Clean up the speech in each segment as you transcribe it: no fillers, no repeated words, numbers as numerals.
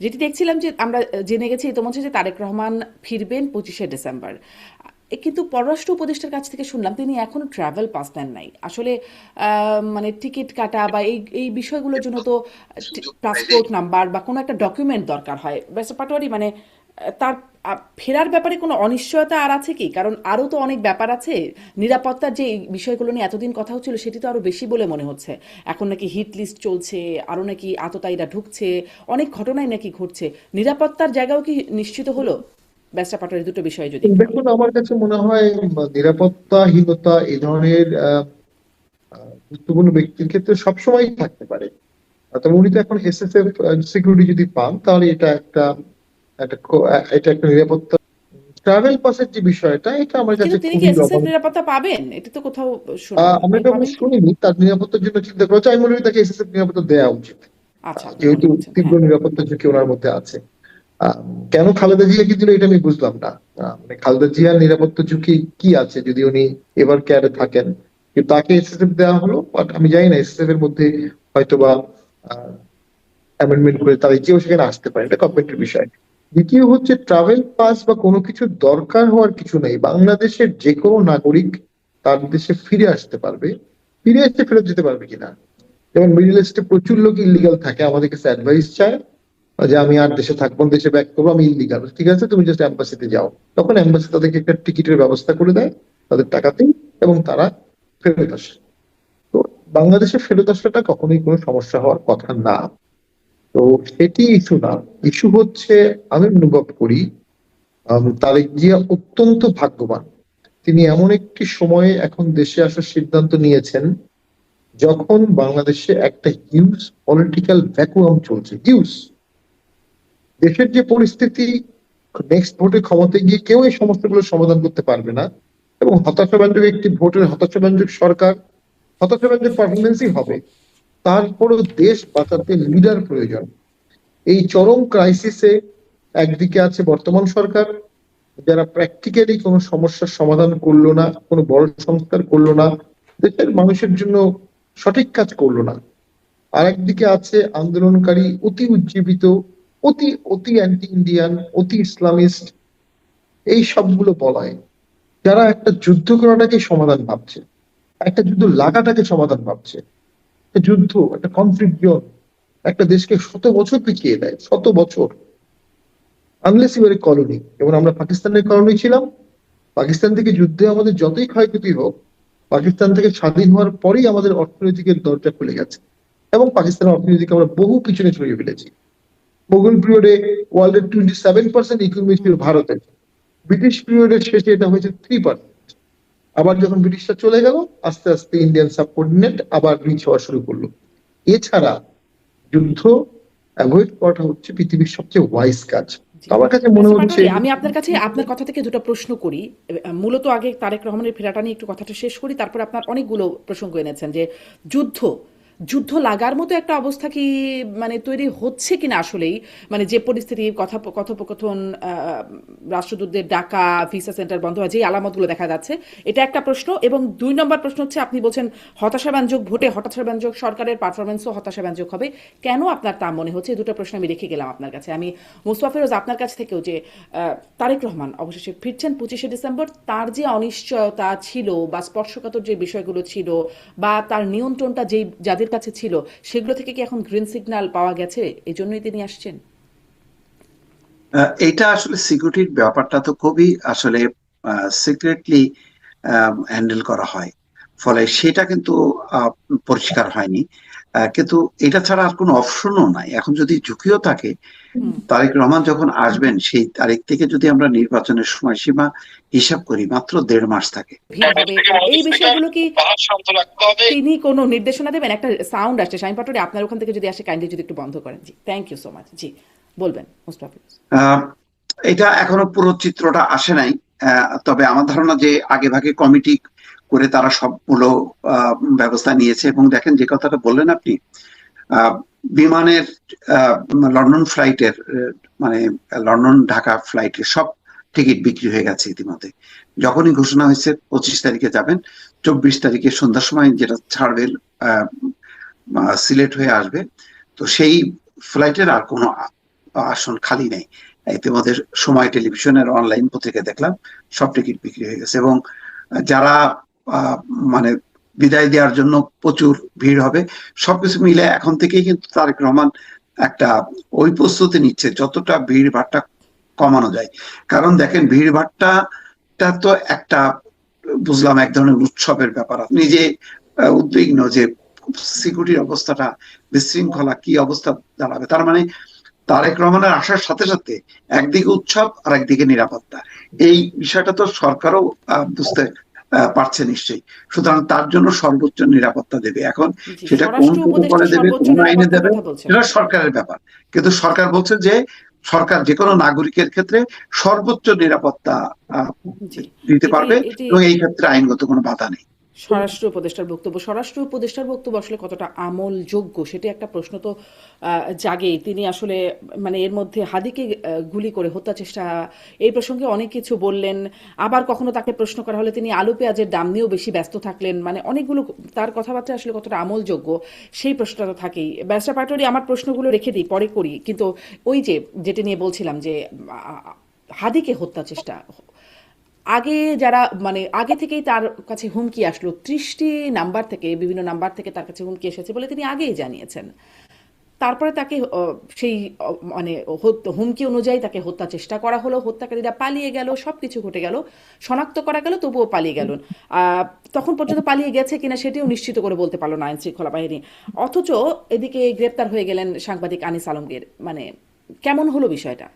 যেটি দেখছিলাম যে আমরা জেনে গেছি ইতোমধ্যে যে তারেক রহমান ফিরবেন 25শে ডিসেম্বর। কিন্তু পররাষ্ট্র উপদেষ্টার কাছ থেকে শুনলাম তিনি এখনো ট্রাভেল পাস নেন নাই আসলে। মানে টিকিট কাটা বা এই এই বিষয়গুলোর জন্য তো পাসপোর্ট নাম্বার বা কোনো একটা ডকুমেন্ট দরকার হয় ব্যাপার পাটোয়ারি, মানে তার ফেরার ব্যাপারে কোনো অনিশ্চয়তা আর আছে কি? কারণ আরও তো অনেক ব্যাপার আছে। নিরাপত্তার যে এই বিষয়গুলো নিয়ে এতদিন কথা হচ্ছিল সেটি তো আরও বেশি বলে মনে হচ্ছে। এখন নাকি হিট লিস্ট চলছে, আরও নাকি আততায়ীরা ঢুকছে, অনেক ঘটনাই নাকি ঘটছে। নিরাপত্তার জায়গাও কি নিশ্চিত হলো? ব্যাসটা পাটোয়ারি, দুটো বিষয়ে যদি একটু দেখুন, আমার কাছে মনে হয় নিরাপত্তাহীনতা এই ধরনের গুরুত্বপূর্ণ ব্যক্তির ক্ষেত্রে সবসময় থাকতে পারে। তবে উনি তো এখন এসএসএফ সিকিউরিটি যদি পান, তাহলে এটা একটা নিরাপত্তা। ট্রাভেল পাসের যে বিষয়টা, এটা আমার কিন্তু কাছে তিনি কি খুবই এসএসএফ অবাক। নিরাপত্তা পাবেন? এটা তো কোথাও শুনিনি। আমরা মানে এটা পাবেন কি? শুনিনি তার নিরাপত্তার জন্য চিন্তা করেছে। আমি মনে করি তাকে এসএসএফ নিরাপত্তা দেওয়া উচিত, আচ্ছা, আপনি মনে যেহেতু করছেন, তীব্র হ্যাঁ। নিরাপত্তা ঝুঁকি ওনার মধ্যে আছে। আহ, কেন খালেদা জিয়াকে দিল এটা আমি বুঝলাম না। মানে খালেদা জিয়ার নিরাপত্তা ঝুঁকি কি আছে যদি উনি এবার ক্যাডে থাকেন, কিন্তু তাকে এসএসএফ দেওয়া হলো। বাট আমি জানি না এসএসএফ এর মধ্যে হয়তোবা অ্যামেন্ডমেন্ট করে তারা যেও সেখানে আসতে পারে, এটা গভর্নমেন্টের বিষয়। দ্বিতীয় হচ্ছে, ট্রাভেল পাস বা কোনো কিছু দরকার হওয়ার কিছু নেই। বাংলাদেশের যে কোনো নাগরিক তার দেশে ফিরে আসতে পারবে। ফিরে আসতে ফেরত যেতে পারবে কিনা, যেমন মিডল ইস্টে প্রচুর লোক ইলিগাল থাকে, আমাদের কাছে অ্যাডভাইস চায় যে আমি আর দেশে থাকবো না, দেশে ব্যাক করবো, আমি ইলিগাল। ঠিক আছে, তুমি জাস্ট এম্বাসিতে যাও। তখন এম্বাসি তাদেরকে একটা টিকিটের ব্যবস্থা করে দেয় তাদের টাকাতেই, এবং তারা ফেরত আসে। তো বাংলাদেশে ফেরত আসাটা কখনোই কোনো সমস্যা হওয়ার কথা না। তো সেটি ইস্যু না। ইস্যু হচ্ছে, আমি অনুভব করি তারেক জিয়া অত্যন্ত ভাগ্যবান। তিনি এমন একটি সময়ে এখন দেশে আসার সিদ্ধান্ত নিয়েছেন যখন বাংলাদেশে একটা হিউজ পলিটিক্যাল ভ্যাকুয়াম চলছে, হিউজ। দেশের যে পরিস্থিতি, নেক্সট ভোটে ক্ষমতায় গিয়ে কেউ এই সমস্যাগুলোর সমাধান করতে পারবে না, এবং হতাশাব্যঞ্জক একটি ভোটের হতাশাব্যঞ্জক সরকার, হতাশাব্যঞ্জক পারফরমেন্সই হবে। তারপরও দেশ বাঁচাতে লিডার প্রয়োজন। এই চরম ক্রাইসিসে একদিকে আছে বর্তমান সরকার, যারা প্র্যাকটিক্যালি কোনো সমস্যার সমাধান করলো না, কোনো বড় সংস্কার করলো না, দেশের মানুষের জন্য সঠিক কাজ করলো না। আর একদিকে আছে আন্দোলনকারী, অতি উজ্জীবিত, অতি অতি অ্যান্টি ইন্ডিয়ান, অতি ইসলামিস্ট, এই সবগুলো বলায়, যারা একটা যুদ্ধ করাটাকে সমাধান ভাবছে, একটা যুদ্ধ লাগাটাকে সমাধান ভাবছে। একটা যুদ্ধ, একটা কনফ্লিক্ট জোন একটা দেশকে 100 বছর পিছিয়ে দেয়, 100 বছর। আনলেস ইউ আর কলোনি, যেমন আমরা পাকিস্তানের কলোনি ছিলাম। পাকিস্তান থেকে যুদ্ধে আমাদের যতই ক্ষয়ক্ষতি হোক, পাকিস্তান থেকে স্বাধীন হওয়ার পরেই আমাদের অর্থনৈতিকের দরজা খুলে গেছে, এবং পাকিস্তানের অর্থনীতিকে আমরা বহু পিছনে সরিয়ে ফেলেছি। মুঘল পিরিয়ডে ওয়ার্ল্ডের 27% ইকোনমি ছিল হুম। ভারতের। ব্রিটিশ পিরিয়ডের শেষে এটা হয়েছে 3%। আবার যখন ব্রিটিশরা চলে গেল, আস্তে আস্তে ইন্ডিয়ান সাবকন্টিনেন্ট আবার রিচ হওয়া শুরু করলো। এছাড়া যুদ্ধ অ্যাভয়েড করাটা হচ্ছে পৃথিবীর সবচেয়ে ওয়াইজ কাজ। তো জি। আমার কাছে মনে ব্যারিস্টার হচ্ছে পাটোয়ারি, আমি আপনার কাছে আপনার কথা থেকে দুটো প্রশ্ন করি। মূলত আগে তারেক রহমানের ফেরাটা নিয়ে একটু কথাটা শেষ করি, তারপর আপনার অনেকগুলো প্রসঙ্গ এনেছেন যে যুদ্ধ যুদ্ধ লাগার মতো একটা অবস্থা কি মানে তৈরি হচ্ছে কিনা আসলেই, মানে যে পরিস্থিতি কথোপকথন, রাষ্ট্রদূতদের ডাকা, ভিসা সেন্টার বন্ধ হওয়া, যে আলামতগুলো দেখা যাচ্ছে, এটা একটা প্রশ্ন। এবং 2 নম্বর প্রশ্ন হচ্ছে, আপনি বলছেন হতাশাব্যঞ্জক ভোটে হতাশাব্যঞ্জক সরকারের পারফরমেন্সও হতাশাব্যঞ্জক হবে, কেন আপনার তা মনে হচ্ছে? এই দুটো প্রশ্ন আমি রেখে গেলাম আপনার কাছে। আমি মোস্তফা ফিরোজ, আপনার কাছ থেকেও যে তারেক রহমান অবশেষে ফিরছেন 25শে ডিসেম্বর, তার যে অনিশ্চয়তা ছিল বা স্পর্শকাতর যে বিষয়গুলো ছিল বা তার নিয়ন্ত্রণটা যেই যাদের কাছে ছিল, সেগুলো থেকে কি এখন গ্রিন সিগন্যাল পাওয়া গেছে, এই জন্যই তিনি আসছেন? এটা আসলে সিকিউরিটির ব্যাপারটা তো খুবই আসলে সিক্রেটলি হ্যান্ডেল করা হয়, ফলে সেটা কিন্তু আহ, পরিষ্কার হয়নি। কিন্তু এটা ছাড়া আর কোনো অপশনও নাই এখন। যদি ঝুঁকিও থাকে, হুম। তারেক রহমান যখন আসবেন সেই তারিখ থেকে যদি আমরা নির্বাচনের সময়সীমা হিসাব করি, মাত্র 1.5 মাস থাকে। ভিড় হবে, এই বিষয়গুলো কি তিনি কোনো নির্দেশনা দেবেন? একটা সাউন্ড আসছে, শাহিন পাটোয়ারি, আপনার ওখান থেকে যদি আসে কাইন্ডলি যদি একটু বন্ধ করেন। জি, থ্যাংক ইউ সো মাচ। জি, বলবেন মোস্তফা ফিরোজ। আহ, এটা এখনো পুরো চিত্রটা আসে নাই। তবে আমার ধারণা যে আগে ভাগে কমিটি করে তারা সবগুলো আহ, ব্যবস্থা নিয়েছে। এবং দেখেন, যে কথাটা বললেন আপনি, আহ, বিমানের, আহ, লন্ডন ফ্লাইটের, মানে লন্ডন ঢাকা ফ্লাইটের সব টিকিট বিক্রি হয়ে গেছে ইতিমধ্যে। যখনই ঘোষণা হয়েছে 25 তারিখে যাবেন, 24 তারিখে সন্ধ্যার সময় যেটা ছাড়বে, আহ, সিলেট হয়ে আসবে, তো সেই ফ্লাইটের আর কোনো আসন খালি নেই। ইতিমধ্যে সময় টেলিভিশনের অনলাইন পত্রিকায় দেখলাম সব টিকিট বিক্রি হয়ে গেছে, এবং যারা আহ, মানে বিদায় দেওয়ার জন্য প্রচুর ভিড় হবে। সবকিছু মিলে এখন থেকেই কিন্তু তারেক রহমান একটা ওই প্রস্তুতি নিচ্ছে যতটা ভিড় ভাট্টা কমানো যায়। কারণ দেখেন, ভিড় ভাট্টা তো একটা, বুঝলাম, এক ধরনের উৎসবের ব্যাপার। আপনি যে উদ্বিগ্ন যে সিকিউরিটির অবস্থাটা, বিশৃঙ্খলা কি অবস্থা দাঁড়াবে, তার মানে তারেক রহমানের আসার সাথে সাথে একদিকে উৎসব আর একদিকে নিরাপত্তা, এই বিষয়টা তো সরকারও বুঝতে পারছে নিশ্চয়ই। সুতরাং তার জন্য সর্বোচ্চ নিরাপত্তা দেবে। এখন জি, সেটা কোন স্বরাষ্ট্র উপদেষ্টা প্রোটোকলে দেবে, সর্বোচ্চ কোন আইনে নিরাপত্তার দেবে, কথা বলছেন। সেটা সরকারের ব্যাপার। কিন্তু সরকার বলছে যে সরকার যে কোনো নাগরিকের ক্ষেত্রে সর্বোচ্চ নিরাপত্তা আহ, জি, দিতে এটি পারবে, এটি এবং এই ক্ষেত্রে আইনগত কোনো বাধা নেই। স্বরাষ্ট্র উপদেষ্টার বক্তব্য আসলে কতটা আমলযোগ্য সেটি একটা প্রশ্ন তো জাগেই। তিনি আসলে মানে এর মধ্যে হাদিকে গুলি করে হত্যা চেষ্টা, এই প্রসঙ্গে অনেক কিছু বললেন। আবার কখনো তাকে প্রশ্ন করা হলে তিনি আলু পেঁয়াজের দাম নিয়েও বেশি ব্যস্ত থাকলেন। মানে অনেকগুলো তার কথাবার্তা আসলে কতটা আমলযোগ্য সেই প্রশ্নটা তো থাকেই। ব্যারিস্টার পাটোয়ারি, আমার প্রশ্নগুলো রেখে দিই, পরে করি। কিন্তু ওই যে যেটা নিয়ে বলছিলাম যে হাদিকে হত্যা চেষ্টা, আগে যারা মানে আগে থেকেই তার কাছে হুমকি আসলো, 30টি নাম্বার থেকে, বিভিন্ন নাম্বার থেকে তার কাছে হুমকি এসেছে বলে তিনি আগেই জানিয়েছেন। তারপরে তাকে সেই মানে হুমকি অনুযায়ী তাকে হত্যা চেষ্টা করা হলো, হত্যাকারীরা পালিয়ে গেল, সব কিছু ঘটে গেল, শনাক্ত করা গেল, তবুও পালিয়ে গেল। তখন পর্যন্ত পালিয়ে গেছে কিনা সেটিও নিশ্চিত করে বলতে পারলো না আইন শৃঙ্খলা বাহিনী। অথচ এদিকে গ্রেপ্তার হয়ে গেলেন সাংবাদিক আনিস আলমগীর। মানে কেমন হলো বিষয়টা?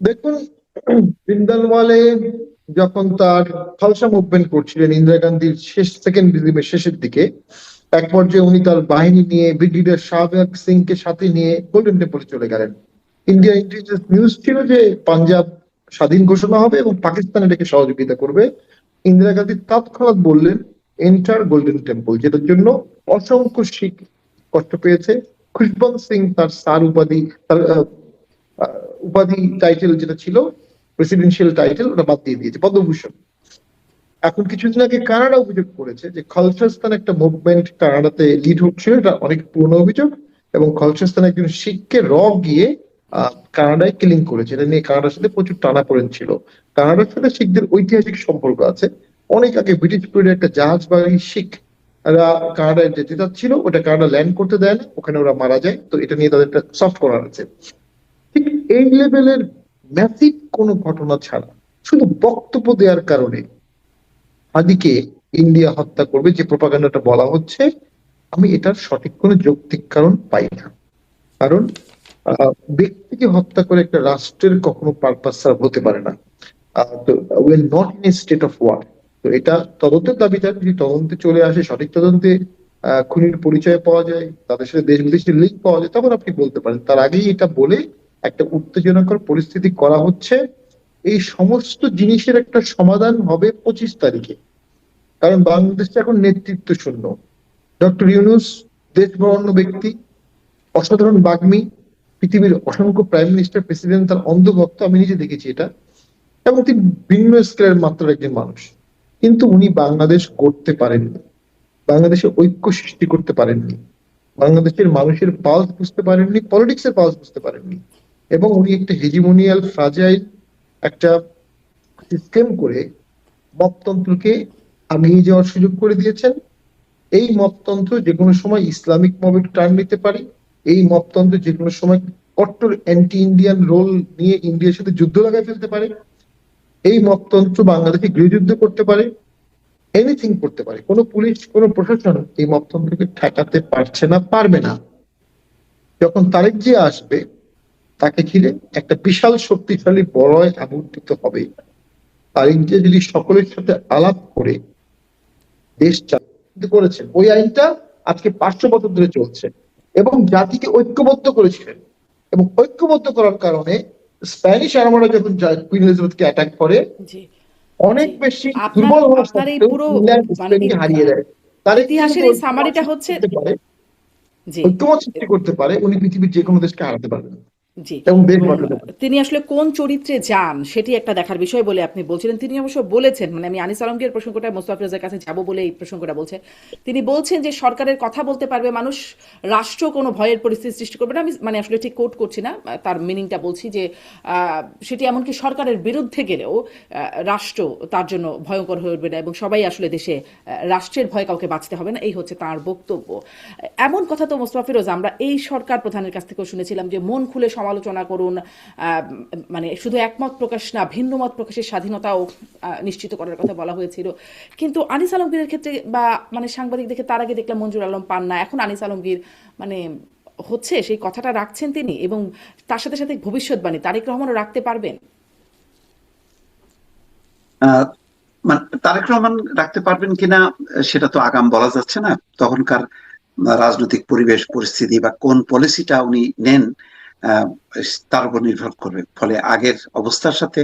দেখুন, জিন্দালওয়ালে যখন তার খালসা মুভমেন্ট করছিলেন ইন্দিরা গান্ধীর সেকেন্ড রিজিমের শেষের দিকে, এক পর্যায়ে উনি তার বাহিনী নিয়ে ব্রিগেডিয়ার শাহবাগ সিং কে সাথে নিয়ে গোল্ডেন টেম্পলে চলে গেলেন। ইন্ডিয়া ইন্টেলিজেন্স নিউজ ছিল যে পাঞ্জাব স্বাধীন ঘোষণা হবে এবং পাকিস্তান এটাকে সহযোগিতা করবে। ইন্দিরা গান্ধী তৎক্ষণাৎ বললেন এন্টার গোল্ডেন টেম্পল, যেটার জন্য অসংখ্য শিখ কষ্ট পেয়েছে। খুশবন্ত সিং তার স্যার উপাধি, তার উপাধি টাইটেল যেটা ছিল প্রেসিডেন্সিয়াল টাইটেল, ওটা বাদ দিয়ে দিয়েছে, পদ্মভূষণ। এখন কিছুদিন আগে কানাডা অভিযোগ করেছে যে খালসাস্তান একটা মুভমেন্ট কানাডাতে লিড হচ্ছিল, এটা অনেক পুরনো অভিযোগ, এবং খালসাস্তান একজন শিখকে গিয়ে কানাডায় কিলিং করেছে। এটা নিয়ে কানাডার সাথে প্রচুর টানাপোড়েন ছিল। কানাডার সাথে শিখদের ঐতিহাসিক সম্পর্ক আছে। অনেক আগে ব্রিটিশ পিরিয়ডে একটা জাহাজবাহী শিখ এরা কানাডায় যেতে চাচ্ছিল, ওটা কানাডা ল্যান্ড করতে দেয় না, ওখানে ওরা মারা যায়। তো এটা নিয়ে তাদের একটা সফট করার আছে। ঠিক এই লেভেলের ম্যাসিভ কোনো ঘটনা ছাড়া শুধু বক্তব্য দেওয়ার কারণে হাদিকে ইন্ডিয়া হত্যা করবে যে প্রপাগান্ডাটা বলা হচ্ছে, আমি এটার সঠিক কোনো যৌক্তিক কারণ পাই না। কারণ ব্যক্তিকে হত্যা করে একটা রাষ্ট্রের কখনো পারপাস সার্ভ হতে পারে না। তো we are not in a state of war. তো এটা তদন্তের দাবিদার, যদি তদন্তে চলে আসে, সঠিক তদন্তে খুনির পরিচয় পাওয়া যায়, তাদের সাথে দেশ বিদেশের লিঙ্ক পাওয়া যায়, তখন আপনি বলতে পারেন। তার আগেই এটা বলে একটা উত্তেজনাকর পরিস্থিতি করা হচ্ছে। এই সমস্ত জিনিসের একটা সমাধান হবে 25 তারিখে। কারণ বাংলাদেশে এখন নেতৃত্ব শূন্য। ডক্টর ইউনূস দেশ বরেণ্য ব্যক্তি, অসাধারণ বাগ্মী, পৃথিবীর অসংখ্য প্রাইম মিনিস্টার প্রেসিডেন্ট তার অন্ধভক্ত, আমি নিজে দেখেছি এটা। এবং তিনি ভিন্ন স্কেলের মাত্রার একজন মানুষ, কিন্তু উনি বাংলাদেশ করতে পারেননি, বাংলাদেশে ঐক্য সৃষ্টি করতে পারেননি, বাংলাদেশের মানুষের পালস বুঝতে পারেননি, পলিটিক্সের পালস বুঝতে পারেননি। এবং উনি একটা হেজিমোনিয়াল ফ্রাজাইল একটা সিস্টেম করে মপতন্ত্রকে আগিয়ে যাওয়ার সুযোগ করে দিয়েছেন। এই মপতন্ত্র যে কোনো সময় ইসলামিক মবে টার্ন নিতে পারে। এই মপতন্ত্র যে কোনো সময় কট্টর অ্যান্টি ইন্ডিয়ান রোল নিয়ে ইন্ডিয়ার সাথে যুদ্ধ লাগায় ফেলতে পারে। এই মপতন্ত্র বাংলাদেশে গৃহযুদ্ধ করতে পারে, এনিথিং করতে পারে। কোনো পুলিশ, কোনো প্রশাসন এই মপতন্ত্রকে ঠেকাতে পারছে না, পারবে না। যখন তারেক জিয়া আসবে, তাকে ঘিরে একটা বিশাল শক্তিশালী বলয় আবির্ভূত হবে। তারেক জিয়া যদি সকলের সাথে আলাপ করে দেশ চালাতে করেছেন, ওই আইনটা আজকে 500 বছর ধরে চলছে এবং জাতিকে ঐক্যবদ্ধ করেছিলেন। এবং ঐক্যবদ্ধ করার কারণে স্প্যানিশ আর্মারা যখন কুইন এলিজাবেথকে অ্যাটাক করে, জি, অনেক জি। বেশি আপনার দুর্বল হওয়া আপনার এই সত্ত্বেও পুরো ইংল্যান্ড মানে স্পেনকে হারিয়ে দেয়। তারেক জিয়া যদি ইতিহাসের এই সামারিটা হচ্ছে, করতে পারে, জি, ঐক্যমত সৃষ্টি করতে পারে, উনি পৃথিবীর যে কোনো দেশকে হারাতে পারবেন। জি। এবং দেশ এবং গঠনে। তিনি আসলে কোন চরিত্রে যান সেটি একটা দেখার বিষয় বলে আপনি বলছিলেন। তিনি অবশ্য বলেছেন, মানে আমি আনিস আলমগীর প্রসঙ্গটা মোস্তফা ফিরোজের কাছে যাব বলে এই প্রসঙ্গটা বলছেন। তিনি বলছেন যে সরকারের কথা বলতে পারবে মানুষ, রাষ্ট্র কোনো ভয়ের পরিস্থিতি সৃষ্টি করবে না। আমি মানে আসলে ঠিক কোট করছি না, তার মিনিংটা বলছি যে সেটি এমনকি সরকারের বিরুদ্ধে গেলেও রাষ্ট্র তার জন্য ভয়ঙ্কর হয়ে উঠবে না এবং সবাই আসলে দেশে রাষ্ট্রের ভয়ে কাউকে বাঁচতে হবে না, এই হচ্ছে তার বক্তব্য। এমন কথা তো মোস্তফা ফিরোজ আমরা এই সরকার প্রধানের কাছ থেকেও শুনেছিলাম যে মন খুলে সমালোচনা করুন, মানে শুধু একমত প্রকাশ না, ভিন্ন মত প্রকাশের স্বাধীনতাও নিশ্চিত করার কথা বলা হয়েছিল। কিন্তু আনিস আলমগীরের ক্ষেত্রে বা মানে সাংবাদিক দেখে তার আগে দেখলাম মঞ্জুর আলম পান্না, এখন আনিস আলমগীর মানে হচ্ছে সেই কথাটা রাখছেন তিনি, এবং তার সাথে সাথে ভবিষ্যৎবাণী তারেক রহমানও রাখতে পারবেন। আহ, মানে তারেক রহমান রাখতে পারবেন কিনা সেটা তো আগাম বলা যাচ্ছে না। তখনকার রাজনৈতিক পরিবেশ পরিস্থিতি বা কোন পলিসিটা উনি নেন আহ, তার উপর নির্ভর করবে। ফলে আগের অবস্থার সাথে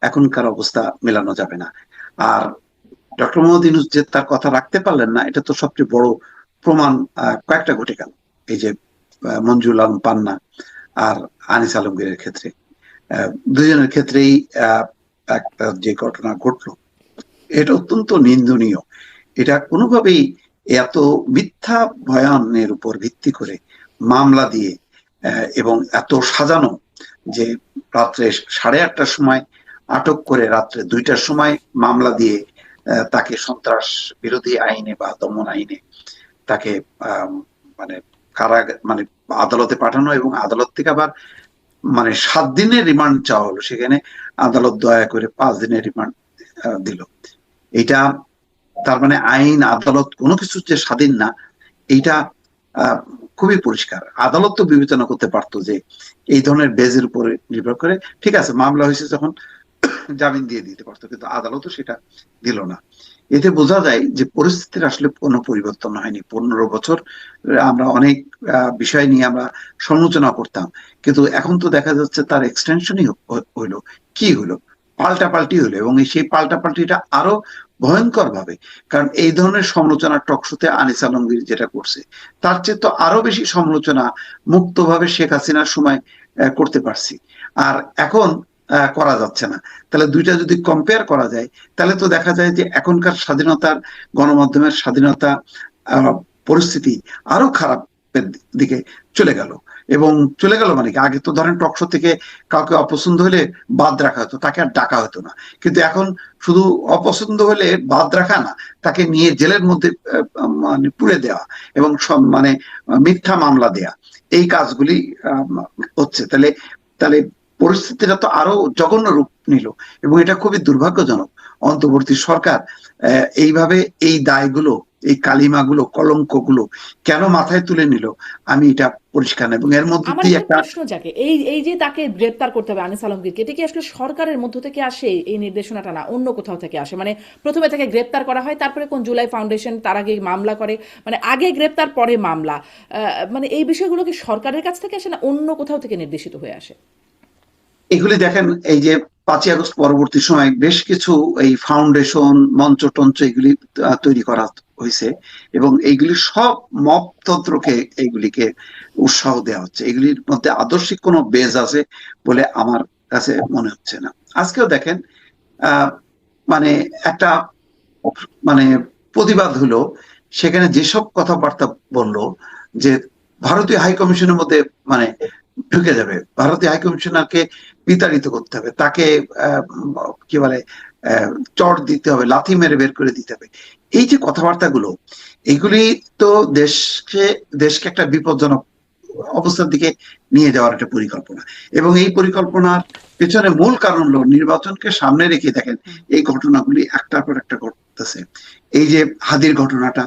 এখনকার অবস্থা মেলানো যাবে না। আর ডক্টর মোহাম্মদ ইউনূস যে তার কথা রাখতে পারলেন না, এটা তো সবচেয়ে বড় প্রমাণ কয়েকটা ঘটে গেল। এই যে মঞ্জুর আলম পান্না আর আনিস আলমগীরের ক্ষেত্রে, দুজনের ক্ষেত্রেই একটা যে ঘটনা ঘটলো, এটা অত্যন্ত নিন্দনীয়। এটা কোনোভাবেই এত মিথ্যা বয়ানের উপর ভিত্তি করে মামলা দিয়ে এবং এত সাজানো যে রাত্রে 8:30টার সময় আটক করে রাত্রে 2টার সময় মামলা দিয়ে তাকে সন্ত্রাস বিরোধী আইনে বা দমন আইনে তাকে মানে মানে আদালতে পাঠানো এবং আদালত থেকে আবার মানে 7 দিনের রিমান্ড চাওয়া হলো। সেখানে আদালত দয়া করে 5 দিনের রিমান্ড দিল। এটা তার মানে আইন আদালত কোনো কিছু যে স্বাধীন না, এইটা খুবই পরিষ্কার। আদালত তো বিবেচনা করতে পারতো যে এই ধরনের বেজের উপরে নির্ভর করে ঠিক আছে মামলা হয়েছে যখন জামিন দিয়ে দিতে পারতো, কিন্তু আদালতও সেটা দিল না। এতে বোঝা যায় যে পরিস্থিতির আসলে কোনো পরিবর্তন হয়নি। 15 বছর আমরা অনেক বিষয় নিয়ে আমরা সমালোচনা করতাম, কিন্তু এখন তো দেখা যাচ্ছে তার এক্সটেনশনই হইলো। কি হলো? পাল্টাপাল্টি হলো, এবং সেই পাল্টাপাল্টিটা আরো ভয়ঙ্কর ভাবে। কারণ এই ধরনের সমালোচনা টকশোতে আনিস আলমগীর যেটা করছে, তার চেয়ে তো আরো বেশি সমালোচনা মুক্তভাবে শেখ হাসিনার সময় করতে পারছি। আর এখন করা যাচ্ছে না। তাহলে দুইটা যদি কম্পেয়ার করা যায়, তাহলে তো দেখা যায় যে এখনকার স্বাধীনতার, গণমাধ্যমের স্বাধীনতা পরিস্থিতি আরো খারাপের দিকে চলে গেল। এবং চলে গেল মানে কি, আগে তো ধরেন টকশো থেকে কাউকে অপছন্দ হলে বাদ রাখা হতো, তাকে আর ডাকা হতো না। কিন্তু এখন শুধু অপছন্দ হলে বাদ রাখা না, তাকে নিয়ে জেলের মধ্যে মানে পুরে দেওয়া এবং সব মানে মিথ্যা মামলা দেয়া, এই কাজগুলি হচ্ছে। তাহলে তাহলে পরিস্থিতিটা তো আরো জঘন্য রূপ নিল, এবং এটা খুবই দুর্ভাগ্যজনক। অন্তর্বর্তী সরকার এইভাবে এই দায়গুলো, এই কালিমাগুলো, কলঙ্কগুলো কেন মাথায় তুলে নিল, আমি এটা পরিষ্কার না। এবং এর মধ্যে আমার দিয়ে একটা একটা প্রশ্ন জাগে, এই এই যে তাকে গ্রেপ্তার করতে হবে আনিস আলমগীরকে, এটা কি আসলে সরকারের মধ্য থেকে আসে এই নির্দেশনাটা, না অন্য কোথাও থেকে আসে? মানে প্রথমে তাকে গ্রেপ্তার করা হয়, তারপরে কোন জুলাই ফাউন্ডেশন তার আগে মামলা করে, মানে আগে গ্রেপ্তার পরে মামলা, মানে এই বিষয়গুলো কি সরকারের কাছ থেকে আসে না অন্য কোথাও থেকে নির্দেশিত হয়ে আসে? এগুলি দেখেন, এই যে 5ই আগস্ট পরবর্তী সময় বেশ কিছু এই ফাউন্ডেশন, মঞ্চ টঞ্চ এগুলি তৈরি করা হয়েছে, এবং এইগুলি সব মপতন্ত্রকে এইগুলিকে উৎসাহ দেওয়া হচ্ছে। এগুলির মধ্যে আদর্শিক কোনো বেজ আছে বলে আমার কাছে মনে হচ্ছে না। আজকেও দেখেন আহ মানে একটা মানে প্রতিবাদ হলো, সেখানে যেসব কথাবার্তা বললো যে ভারতীয় হাই কমিশনের মধ্যে মানে ঢুকে যাবে, ভারতীয় হাই কমিশনারকে বিতাড়িত করতে হবে, তাকে কি বলে চড় দিতে হবে, লাথি মেরে বের করে দিতে হবে। এই যে কথাবার্তাগুলো, এগুলি তো দেশকে একটা বিপজ্জনক অবস্থার দিকে নিয়ে যাওয়ার একটা পরিকল্পনা। এবং এই পরিকল্পনার পেছনে মূল কারণ হলো নির্বাচনকে সামনে রেখে দেখেন এই ঘটনাগুলি একটার পর একটা ঘটতেছে। এই যে হাদির ঘটনাটা,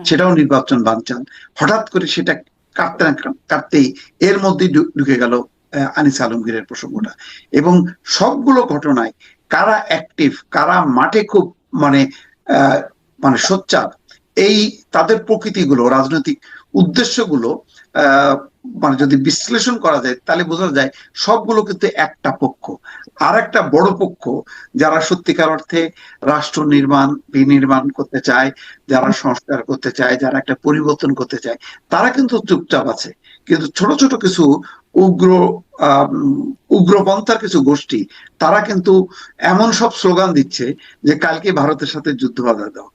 সেটাও নির্বাচন বানচাল। হঠাৎ করে সেটা কাটতে না কাটতেই এর মধ্যে ঢুকে গেল আনিস আলমগীরের প্রসঙ্গটা। এবং সবগুলো ঘটনায় কারা অ্যাক্টিভ, কারা মাঠে খুব মানে মানে সোচ্চার, এই তাদের প্রকৃতিগুলো, রাজনৈতিক উদ্দেশ্যগুলো মানে যদি বিশ্লেষণ করা যায়, তাহলে বোঝা যায় সবগুলো কিন্তু একটা পক্ষ। আর একটা বড় পক্ষ যারা সত্যিকার অর্থে রাষ্ট্র নির্মাণ, বিনির্মাণ করতে চায়, যারা সংস্কার করতে চায়, যারা একটা পরিবর্তন করতে চায়, তারা কিন্তু চুপচাপ আছে। কিন্তু ছোট ছোট কিছু উগ্র উগ্রপন্থার কিছু গোষ্ঠী, তারা কিন্তু এমন সব স্লোগান দিচ্ছে যে কালকে ভারতের সাথে যুদ্ধ বাঁধা দাও,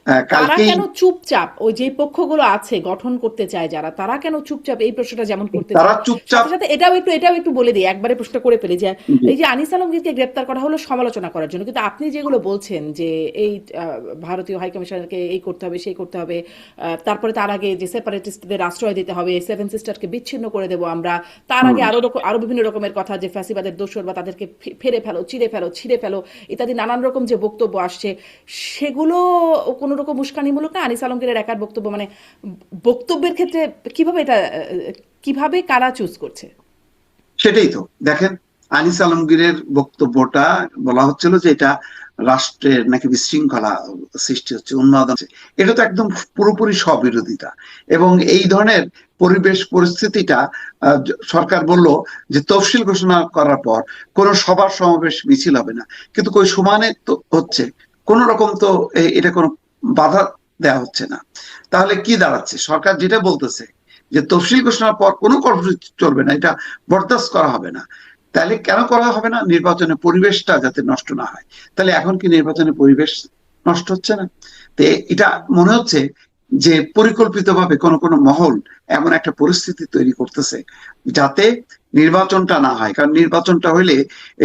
তারা কালকেই। কেন চুপচাপ, ওই যে পক্ষগুলো আছে গঠন করতে চায় যারা, তারা কেন চুপচাপ, এই প্রশ্নটা যেমন করতে তারা চায়। চুপচাপ। সাথে সাথে এটাও একটু বলে দিই, একবারে প্রশ্ন করে ফেলি যে এই যে আনিস আলমগীরকে গ্রেপ্তার করা হলো সমালোচনা করার জন্য, কিন্তু আপনি যেগুলো বলছেন যে এই ভারতীয় হাইকমিশনকে এই করতে হবে সেই করতে হবে, তারপরে তার আগে যে সেপারেটিস্টদের আশ্রয় দিতে হবে, সেভেন সিস্টারকে বিচ্ছিন্ন করে দেবো আমরা, তার আগে আরো বিভিন্ন রকমের কথা যে ফ্যাসিবাদের দোসর বা তাদেরকে ফেরে ফেলো, চিড়ে ফেলো, ছিঁড়ে ফেলো ইত্যাদি নানান রকম যে বক্তব্য আসছে, সেগুলো কোনো রকম উস্কানিমূলক না? আনিস আলমগীরের একার বক্তব্য, মানে বক্তব্যের ক্ষেত্রে কিভাবে এটা কিভাবে কারা চুজ করছে? সেটাই তো দেখেন, আনিস আলমগীরের বক্তব্যটা বলা হচ্ছিল যে এটা রাষ্ট্রের নাকি বিশৃঙ্খলা সৃষ্টি হচ্ছে, উন্মাদন হচ্ছে। এটা তো একদম পুরোপুরি স্ববিরোধিতা। এবং এই ধরনের পরিবেশ পরিস্থিতিটা সরকার বলল যে তফসিল ঘোষণা করার পর কোনো সভা সমাবেশ মিছিল হবে না, কিন্তু কই সমানে তো হচ্ছে, কোন রকম তো এটা কোনো বাধা দেওয়া হচ্ছে না। তাহলে কি দাঁড়াচ্ছে, সরকার যেটা বলতেছে যে তফসিল ঘোষণার পর কোনো কর্মসূচি চলবে না, এটা বরদাস্ত করা হবে না। তাহলে কেন করা হবে না? নির্বাচনের পরিবেশটা যাতে নষ্ট না হয়। তাহলে এখন কি নির্বাচনের পরিবেশ নষ্ট হচ্ছে না? তো এটা মনে হচ্ছে যে পরিকল্পিতভাবে কোন কোন মহল এমন একটা পরিস্থিতি তৈরি করতেছে যাতে নির্বাচনটা না হয়। কারণ নির্বাচনটা হইলে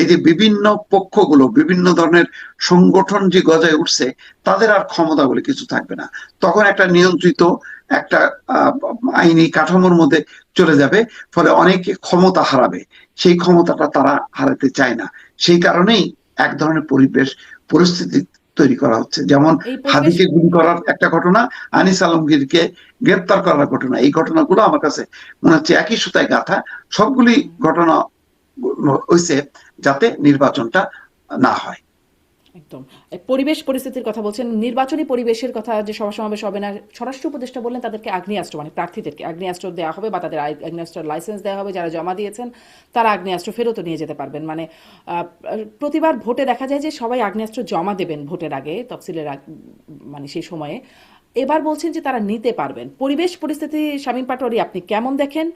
এই যে বিভিন্ন পক্ষগুলো, বিভিন্ন ধরনের সংগঠন যে গজায় উঠছে, তাদের আর ক্ষমতা বলে কিছু থাকবে না। তখন একটা নিয়ন্ত্রিত একটা আইনি কাঠামোর মধ্যে চলে যাবে, ফলে অনেকে ক্ষমতা হারাবে। সেই ক্ষমতাটা তারা হারাতে চায় না। সেই কারণেই এক ধরনের পরিস্থিতি তৈরি করা হচ্ছে। যেমন এই পরিবেশ হাদিকে গুলি করার একটা ঘটনা, আনিস আলমগীরকে গ্রেপ্তার করার ঘটনা, এই ঘটনাগুলো আমার কাছে মনে হচ্ছে একই সুতায় গাঁথা। সবগুলি ঘটনা হয়েছে যাতে নির্বাচনটা না হয়। একদম পরিবেশ পরিস্থিতির কথা বলছেন, নির্বাচনী পরিবেশের কথা, যে সভা সমাবেশ হবে না, স্বরাষ্ট্র উপদেষ্টা বললেন তাদেরকে আগ্নেয়াস্ত্র, মানে প্রার্থীদেরকে আগ্নেয়াস্ত্র দেওয়া হবে বা তাদের আগ্নেয়াস্ত্রের লাইসেন্স দেওয়া হবে, যারা জমা দিয়েছেন তারা আগ্নেয়াস্ত্র ফেরতও নিয়ে যেতে পারবেন। মানে প্রতিবার ভোটে দেখা যায় যে সবাই আগ্নেয়াস্ত্র জমা দেবেন ভোটের আগে, তফসিলের মানে সেই সময়ে। এবার বলছেন যে তারা নিতে পারবেন। পরিবেশ পরিস্থিতি শামীম পাটোয়ারি আপনি কেমন দেখেন?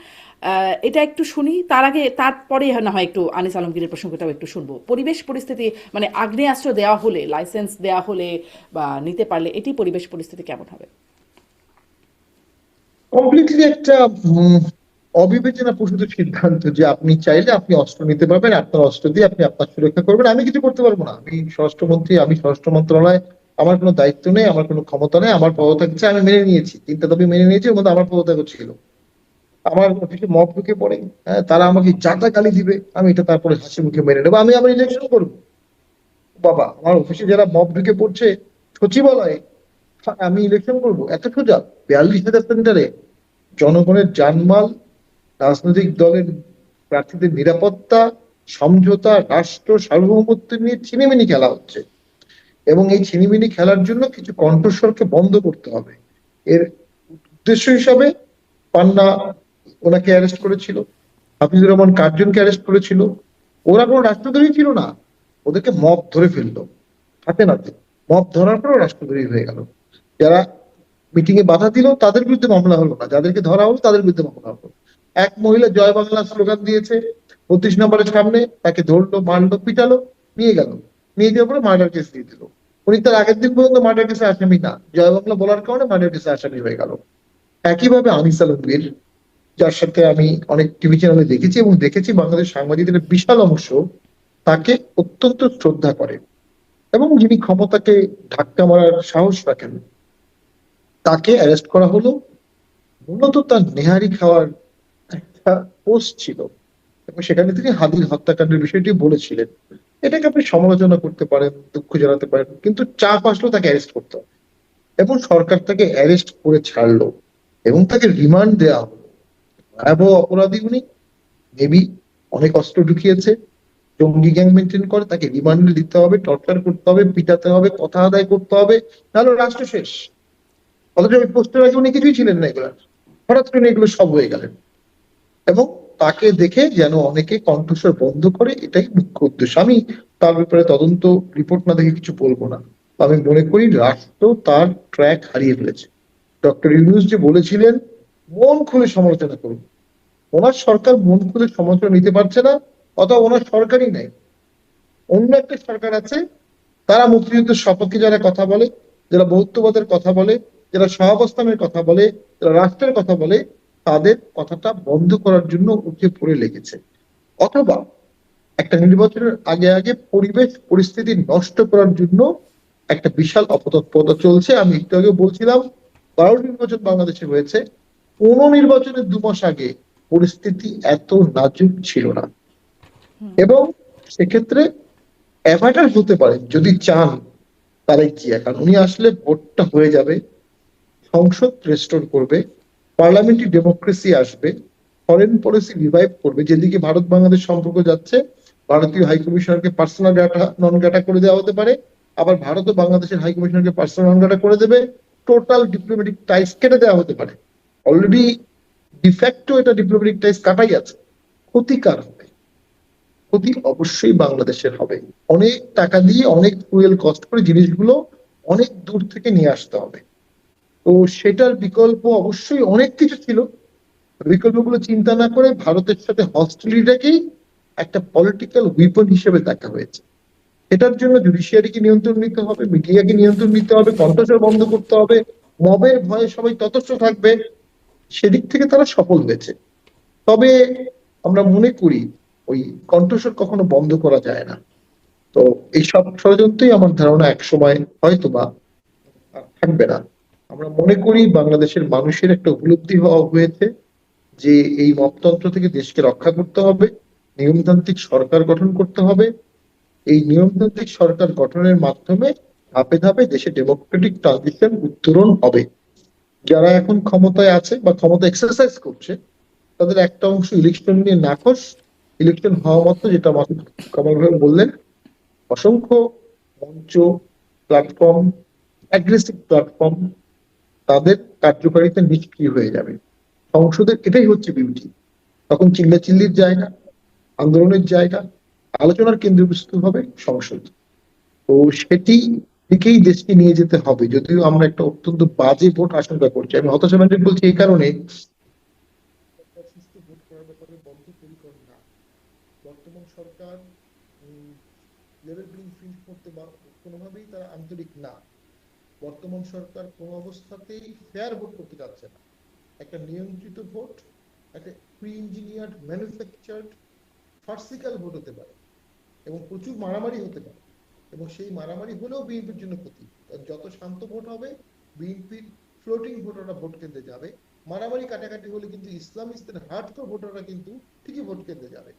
এটা একটু শুনি, তার আগে তারপরে না হয় একটু আনিস আলমগীরের প্রসঙ্গটাও একটু শুনবো। পরিবেশ পরিস্থিতি মানে আগ্নেয়াস্ত্র দেওয়া হলে, লাইসেন্স দেওয়া হলে বা নিতে পারলে এটি পরিবেশ পরিস্থিতি কেমন হবে? কমপ্লিটলি একটা অবিবেচনা প্রসূত সিদ্ধান্ত যে আপনি চাইলে আপনি অস্ত্র নিতে পারবেন, আপনার অস্ত্র দিয়ে আপনি আপনার সুরক্ষা করবেন, আমি কিছু করতে পারবো না। আমি স্বরাষ্ট্রমন্ত্রী, আমি স্বরাষ্ট্র মন্ত্রণালয়, আমার কোনো দায়িত্ব নেই, আমার কোনো ক্ষমতা নেই। আমার পদত্যাগ চাই, আমি মেনে নিয়েছি, 3টা দাবি মেনে নিয়েছি, ওর মধ্যে আমার পদত্যাগ ছিল। আমার অফিসে মব ঢুকে পড়ে, হ্যাঁ, তারা আমাকে যাতা গালি দিবে, আমি এটা তারপরে হাসি মুখে মেনে নেবো, আমি আবার ইলেকশন করবো। বাবা, আমার অফিসে যারা মব ঢুকে পড়ছে সচিবালয়ে, আমি ইলেকশন করবো? এত সোজা? 42,000 সেন্টারে জনগণের জানমাল, রাজনৈতিক দলের প্রার্থীদের নিরাপত্তা, সমঝোতা, রাষ্ট্র সার্বভৌমত্ব নিয়ে ছিনিমিনি খেলা হচ্ছে। এবং এই ছিনিমিনি খেলার জন্য কিছু কণ্ঠস্বরকে বন্ধ করতে হবে। এর উদ্দেশ্য হিসাবে পান্না ওনাকে অ্যারেস্ট করেছিল, হাফিজুর রহমান কার্জনকে অ্যারেস্ট করেছিল। ওরা কোনো রাষ্ট্রদ্রোহী ছিল না, ওদেরকে মব ধরে ফেললো হাতে নাতে। মব ধরার পর রাষ্ট্রদ্রোহী হয়ে গেল। যারা মিটিং এ বাধা দিল তাদের বিরুদ্ধে মামলা হলো না, যাদেরকে ধরা হলো তাদের বিরুদ্ধে মামলা হলো। এক মহিলা জয় বাংলা স্লোগান দিয়েছে 32 নম্বরের সামনে, তাকে ধরলো, মারলো, পিটালো, নিয়ে গেল। নিয়ে যাওয়ার পরে মার্ডার কেস দিয়ে দিল। উনি তার আগের দিন পর্যন্ত মার্ডার কেসে আসামি না, জয় বাংলা বলার কারণে মার্ডার কেসে আসামি হয়ে গেল। একইভাবে আনিস আলমগীর, যার সাথে আমি অনেক টিভি চ্যানেলে দেখেছি এবং দেখেছি বাংলাদেশ সাংবাদিকদের বিশাল অংশ তাকে অত্যন্ত শ্রদ্ধা করে এবং যিনি ক্ষমতাকে ধাক্কা মারার সাহস রাখেন, তাকে অ্যারেস্ট করা হলো মূলত তার নেহারি খাওয়ার একটা পোস্ট ছিল এবং সেখানে তিনি হাদির হত্যাকাণ্ডের বিষয়টি বলেছিলেন। এটাকে আপনি সমালোচনা করতে পারেন, দুঃখ জানাতে পারেন, কিন্তু চাপ আসলো তাকে অ্যারেস্ট করতে হবে এবং সরকার তাকে অ্যারেস্ট করে ছাড়লো এবং তাকে রিমান্ড দেওয়া হলো। ভয়াবহ অপরাধী উনি, মেবি অনেক অস্ত্র ঢুকিয়েছে, জঙ্গি গ্যাং মেনটেন করে, তাকে রিমান্ডে দিতে হবে, টর্চার করতে হবে, পিটাতে হবে, কথা আদায় করতে হবে, নাহলে রাষ্ট্র শেষ। অথচ ওই পোস্টের আগে উনি কিছুই ছিলেন না এগুলো, হঠাৎ করে এগুলো সব হয়ে গেলেন। এবং তাকে দেখে যেন অনেকে কণ্ঠস্বর বন্ধ করে, এটাই মুখ্য উদ্দেশ্য। আমি তার ব্যাপারে তদন্ত রিপোর্ট না দেখে কিছু বলবো না। আমি মনে করি রাষ্ট্র তার ট্র্যাক হারিয়ে ফেলেছে। ডক্টর ইউনূস যে বলেছিলেন মন খুলে সমালোচনা করুন, ওনার সরকার মন খুলে সমালোচনা নিতে পারছে না, অথবা ওনার সরকারই নাই, অন্য একটা সরকার আছে, তারা মুক্তিযুদ্ধের সপক্ষে যারা কথা বলে, যারা বহুত্ববাদের কথা বলে, যারা সহাবস্থানের কথা বলে, যারা রাষ্ট্রের কথা বলে, তাদের কথাটা বন্ধ করার জন্য উঠে পড়ে লেগেছে। অথবা একটা নির্বাচনের আগে আগে পরিবেশ পরিস্থিতি নষ্ট করার জন্য একটা বিশাল অপতৎপরতা চলছে। আমি একটু আগে বলছিলাম 12 নির্বাচন বাংলাদেশে হয়েছে, কোন নির্বাচনের 2 মাস আগে পরিস্থিতি এত নাজুক ছিল না। এবং সেক্ষেত্রে অ্যাভাটার হতে পারে যদি চান তারেক জিয়া, কারণ উনি আসলে ভোটটা হয়ে যাবে, সংসদ রেস্টোর করবে, পার্লামেন্টারি ডেমোক্রেসি আসবে, ফরেন পলিসি রিভাইভ করবে। যেদিকে ভারত বাংলাদেশ সম্পর্ক যাচ্ছে, ভারতীয় হাই কমিশনারকে পার্সোনাল ডাটা নন ডাটা করে দেওয়া হতে পারে, আবার ভারত ও বাংলাদেশের হাই কমিশনারকে পার্সোনাল নন ডাটা করে দেবে, টোটাল ডিপ্লোম্যাটিক টাইস কেটে দেওয়া হতে পারে। অলরেডি ডিফ্যাক্টো এটা ডিপ্লোম্যাটিক টাইস কাটাই আছে। ক্ষতিকার হবে, ক্ষতি অবশ্যই বাংলাদেশের হবে। অনেক টাকা দিয়ে অনেক ফুয়েল কস্ট করে জিনিসগুলো অনেক দূর থেকে নিয়ে আসতে হবে। তো সেটার বিকল্প অবশ্যই অনেক কিছু ছিল, বিকল্পগুলো চিন্তা না করে ভারতের সাথে হস্টিলিটিটাকেই একটা পলিটিক্যাল উইপন হিসেবে দেখা হয়েছে। এটার জন্য জুডিশিয়ারিকে নিয়ন্ত্রণ নিতে হবে, মিডিয়াকে নিয়ন্ত্রণ নিতে হবে, কণ্ঠস্বর বন্ধ করতে হবে, মবের ভয়ে সবাই ততস্থ থাকবে। সেদিক থেকে তারা সফল হয়েছে। তবে আমরা মনে করি ওই কণ্ঠস্বর কখনো বন্ধ করা যায় না। তো এই সব ষড়যন্ত্রই আমার ধারণা একসময় হয়তোবা আর থাকবে না। আমরা মনে করি বাংলাদেশের মানুষের একটা উপলব্ধি হওয়া হয়েছে যে এই মপতন্ত্র থেকে দেশকে রক্ষা করতে হবে, নিয়মতান্ত্রিক সরকার গঠন করতে হবে। এই নিয়মতান্ত্রিক সরকার গঠনের মাধ্যমে ধাপে ধাপে দেশে ডেমোক্রেটিক ট্রানজিশন উত্তরণ হবে। যারা এখন ক্ষমতায় আছে বা ক্ষমতা এক্সারসাইজ করছে, তাদের একটা অংশ ইলেকশন নিয়ে নাখোশ। ইলেকশন হওয়া মাত্র, যেটা মাসুদ কামাল ভাই বললেন, অসংখ্য মঞ্চ, প্ল্যাটফর্ম, অ্যাগ্রেসিভ প্ল্যাটফর্ম, তাদের কার্যকারিতা নিষ্ক্রিয় হয়ে যাবে। সংসদের এটাই হচ্ছে বিউটি। তখন চিল্লাচিল্লির জায়গা, আন্দোলনের জায়গা, আলোচনার কেন্দ্রবিন্দু হবে সংসদ। তো সেটি দিকেই দেশকে নিয়ে যেতে হবে, যদিও আমরা একটা অত্যন্ত বাজে ভোট আশঙ্কা করছি। আমি হতাশাব্যঞ্জক বলছি এই কারণে, সুষ্ঠু ভোট করার ব্যাপারে বদ্ধপরিকর না। বর্তমান সরকার লেভেল প্লেইং ফিল্ড করতে কোনোভাবেই তারা আন্তরিক না। বর্তমান সরকার কোনো অবস্থাতেই ফেয়ার ভোট করতে যাচ্ছে না। একটা নিয়ন্ত্রিত ভোট, একটা pre engineered manufactured farcical vote হতে পারে, এবং প্রচুর মারামারি হতে পারে, এবং সেই মারামারি হলেও বিএনপির জন্য ক্ষতি। যত শান্ত ভোট হবে, বিএনপির ফ্লোটিং ভোটাররা ভোট কেন্দ্রে যাবে। মারামারি কাটাকাটি হলে কিন্তু ইসলামিস্টদের হার্ডকোর ভোটাররা কিন্তু ঠিকই ভোট কেন্দ্রে যাবে।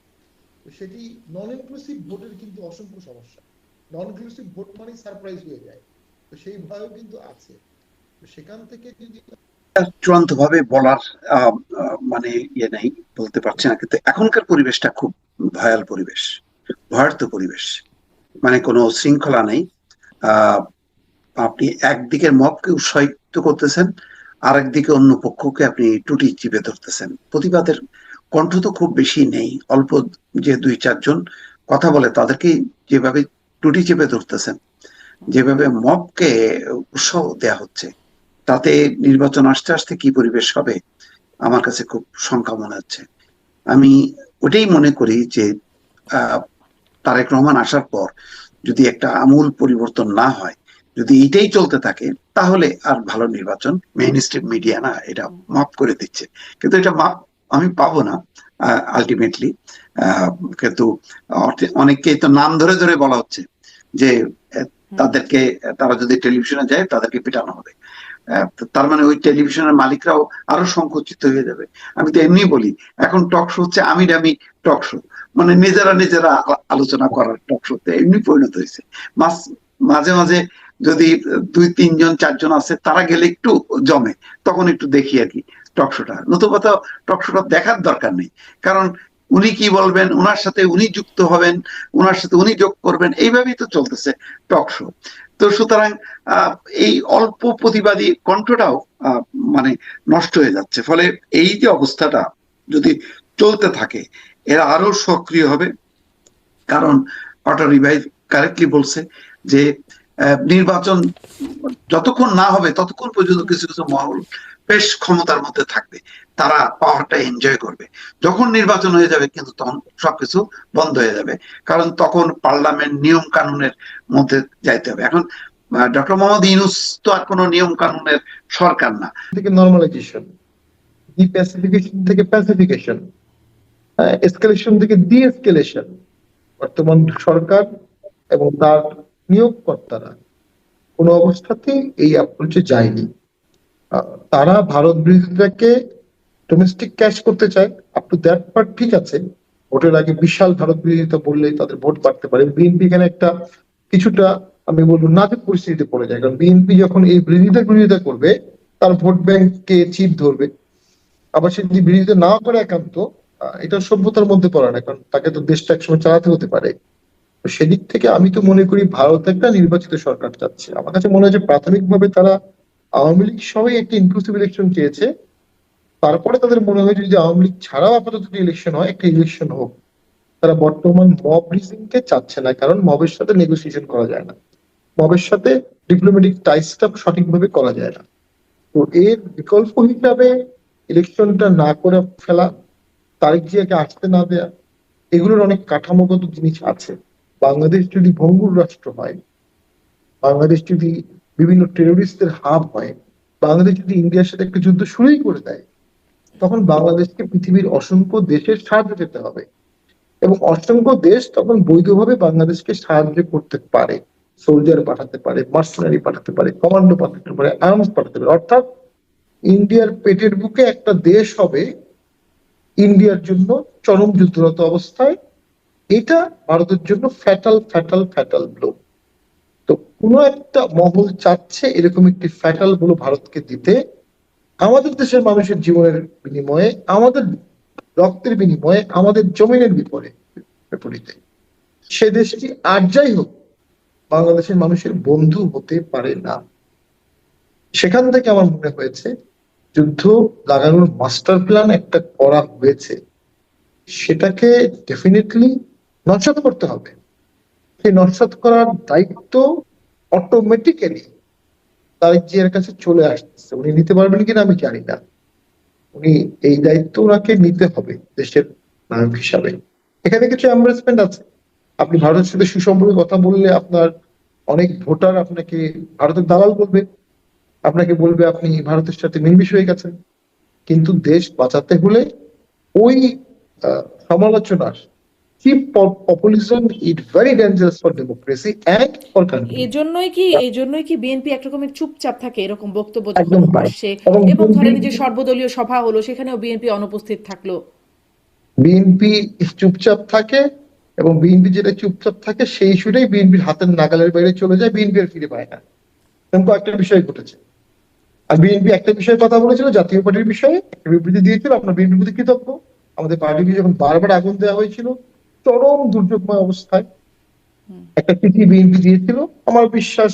তো সেটি নন ইনক্লুসিভ ভোটের কিন্তু অসংখ্য সমস্যা। নন ইনক্লুসিভ ভোট মানে সারপ্রাইজ হয়ে যায়, তো সেই ভয়ও কিন্তু আছে। তো সেখান থেকে যদি চূড়ান্ত ভাবে বলার মানে ইয়ে নেই, বলতে পারছি না, কিন্তু এখনকার পরিবেশটা খুব ভয়াল পরিবেশ, ভয়ার্থ পরিবেশ, মানে কোনো শৃঙ্খলা নেই। আহ আপনি একদিকে মবকে উৎসাহিত করতেছেন, আরেকদিকে অন্য পক্ষকে আপনি টুটি চিপে ধরতেছেন। প্রতিবাদের কণ্ঠ তো খুব বেশি নেই, অল্প যে 2-4 জন কথা বলে তাদেরকে যেভাবে টুটি চেপে ধরতেছেন, যেভাবে মবকে উৎসাহ দেয়া হচ্ছে, তাতে নির্বাচন আসতে আসতে কি পরিবেশ হবে আমার কাছে খুব শঙ্কা মনে হচ্ছে। আমি ওটাই মনে করি যে তারেক রহমান আসার পর যদি একটা আমূল পরিবর্তন না হয়, যদি এইটাই চলতে থাকে, তাহলে আর ভালো নির্বাচন মেইন স্ট্রিম মিডিয়া না এটা মাপ করে দিচ্ছে, কিন্তু এটা মাপ আমি পাবো না আলটিমেটলি। কিন্তু অনেককেই তো নাম ধরে ধরে বলা হচ্ছে যে তাদেরকে, তারা যদি টেলিভিশনে যায় তাদেরকে পেটানো হবে। তার মানে ওই টেলিভিশনের মালিকরাও আরো সংকুচিত হয়ে যাবে। আমি তো এমনি বলি, এখন টক শো হচ্ছে আমি দামি টক শো, মানে নিজেরা নিজেরা আলোচনা করার টক শোতে এমনি পরিণত হয়েছে। মাঝে মাঝে যদি 2-3-4 জন আছে, তারা গেলে একটু জমে, তখন একটু দেখি আর কি টক শোটা। নতুবা টক শোটা দেখার দরকার নেই, কারণ উনি কি বলবেন, উনার সাথে উনি যুক্ত হবেন, উনার সাথে উনি যোগ করবেন, এইভাবেই তো চলতেছে টক শো। তো সুতরাং এই অল্প প্রতিবাদী কণ্ঠটাও মানে নষ্ট হয়ে যাচ্ছে। ফলে এই যে অবস্থাটা যদি চলতে থাকে, এরা আরো সক্রিয় হবে। কারণ অটারি ভাই কারেক্টলি বলছে যে নির্বাচন যতক্ষণ না হবে ততক্ষণ পর্যন্ত কিছু কিছু মহল বেশ ক্ষমতার মধ্যে থাকবে, তারা পাওয়ারটা এনজয় করবে। যখন নির্বাচন হয়ে যাবে কিন্তু তখন সবকিছু বন্ধ হয়ে যাবে, কারণ তখন পার্লামেন্ট নিয়ম কানুনের মধ্যে যাইতে হবে। এখন ডক্টর মোহাম্মদ ইউনূস তো আর কোনো নিয়ম কানুনের সরকার না। থেকে নর্মালাইজেশন, ডিপ্যাসিফিকেশন থেকে প্যাসিফিকেশন, এসকেলেশন থেকে ডি এসকেলেশন। বর্তমান সরকার এবং তার নিয়োগকর্তারা কোনো অবস্থাতেই এই অ্যাপ্রোচে যায়নি। তারা ভারত বিরোধিতাকে ডোমেস্টিক ক্যাশ করতে চায়, আপ টু দ্যাট পার্ট ঠিক আছে। ভোটের আগে বিশাল ভারত বিরোধিতা বললেই তাদের ভোট বাড়তে পারে। বিএনপি এখানে একটা কিছুটা আমি বলবো নাজুক পরিস্থিতিতে পড়ে যায়, কারণ বিএনপি যখন এই বিরোধিতা করবে তার ভোট ব্যাংককে চিপ ধরবে। আবার সে যদি বিরোধিতা না করে একান্ত, এটা সভ্যতার মধ্যে পড়ে না, কারণ তাকে তো দেশটা একসময় চালাতে হতে পারে। তো সেদিক থেকে আমি তো মনে করি ভারত একটা নির্বাচিত সরকার চাচ্ছে। আমার কাছে মনে হয় যে প্রাথমিকভাবে তারা আওয়ামী লীগ সবাই একটা ইনক্লুসিভ ইলেকশন চেয়েছে। তারপরে তাদের মনে হয় যদি আওয়ামী লীগ ছাড়াও আপাতত ইলেকশন হয়, একটা ইলেকশন হোক। তারা বর্তমান মব রিজিমকে চাচ্ছে না, কারণ মবের সাথে নেগোসিয়েশন করা যায় না, মবের সাথে ডিপ্লোম্যাটিক টাইসটা সঠিকভাবে করা যায় না। তো এর বিকল্প হিসাবে ইলেকশনটা না করে ফেলা, তারেক জিয়াকে আসতে না দেয়া, এগুলোর অনেক কাঠামোগত জিনিস আছে। বাংলাদেশ যদি ভঙ্গুর রাষ্ট্র হয়, বাংলাদেশ যদি বিভিন্ন টেরোরিস্টদের হাব হয়, বাংলাদেশ যদি ইন্ডিয়ার সাথে একটা যুদ্ধ শুরুই করে দেয়, তখন বাংলাদেশকে পৃথিবীর অসংখ্য দেশের সাহায্য পেতে হবে, এবং অসংখ্য দেশ তখন বৈধভাবে বাংলাদেশকে সাহায্য করতে পারে। সোলজার পাঠাতে পারে, মার্সেনারি পাঠাতে পারে, কমান্ডো পাঠাতে পারে, আর্মস পাঠাতে পারে। অর্থাৎ ইন্ডিয়ার পেটের বুকে একটা দেশ হবে ইন্ডিয়ার জন্য চরম যুদ্ধরত অবস্থায়। এটা ভারতের জন্য ফ্যাটাল ফ্যাটাল ফ্যাটাল ব্লো। তো কোনো একটা মহল চাচ্ছে এরকম একটি ফ্যাটাল ব্লো ভারতকে দিতে, আমাদের দেশের মানুষের জীবনের বিনিময়ে, আমাদের রক্তের বিনিময়ে, আমাদের জমিনের বিপরীতে। সে দেশটি আর যাই হোক বাংলাদেশের মানুষের বন্ধু হতে পারে না। সেখান থেকে আমার মনে হয়েছে যুদ্ধ লাগানোর মাস্টার প্ল্যান একটা করা হয়েছে, সেটাকে ডেফিনেটলি নস্যাৎ করতে হবে। সেই নস্যাৎ করার দায়িত্ব অটোমেটিক্যালি তারেক জিয়ার কাছে চলে আসতেছে। উনি নিতে পারবেন কিনা আমি জানি না, উনি এই দায়িত্ব ওনাকে নিতে হবে দেশের নায়ক হিসাবে। এখানে কিছু এম্বারেসমেন্ট আছে। আপনি ভারতের সাথে সুসম্পর্কে কথা বললে আপনার অনেক ভোটার আপনাকে ভারতের দালাল বলবে, আপনাকে বলবে আপনি ভারতের সাথে মিলমিশ হয়ে গেছেন। কিন্তু দেশ বাঁচাতে হলে ওই সমালোচনার cheap populism is very dangerous for democracy and for country. এই জন্যই কি বিএনপি এক রকমের চুপচাপ থাকে এরকম বক্তব্য যখন একদম তাই। আসছে, এবং এবং ধরেন এই যে সর্বদলীয় সভা হলো সেখানেও বিএনপি অনুপস্থিত থাকলো? বিএনপি চুপচাপ থাকে, এবং বিএনপি যেটা চুপচাপ থাকে সেই ইস্যুটাই বিএনপির হাতের নাগালের বাইরে চলে যায়, বিএনপি আর ফিরে পায় না। এরকম কয়েকটা বিষয় ঘটেছে। আর বিএনপি একটা বিষয়ে কথা বলেছিল, জাতীয় পার্টির বিষয়ে একটা বিবৃতি দিয়েছিল, আপনার বিএনপির প্রতি কৃতজ্ঞ। আমাদের পার্টিকে যখন বারবার আগুন দেওয়া হয়েছিল চরম দুর্যোগময় অবস্থায়, একটা চিঠি বিএনপি দিয়েছিল। আমার বিশ্বাস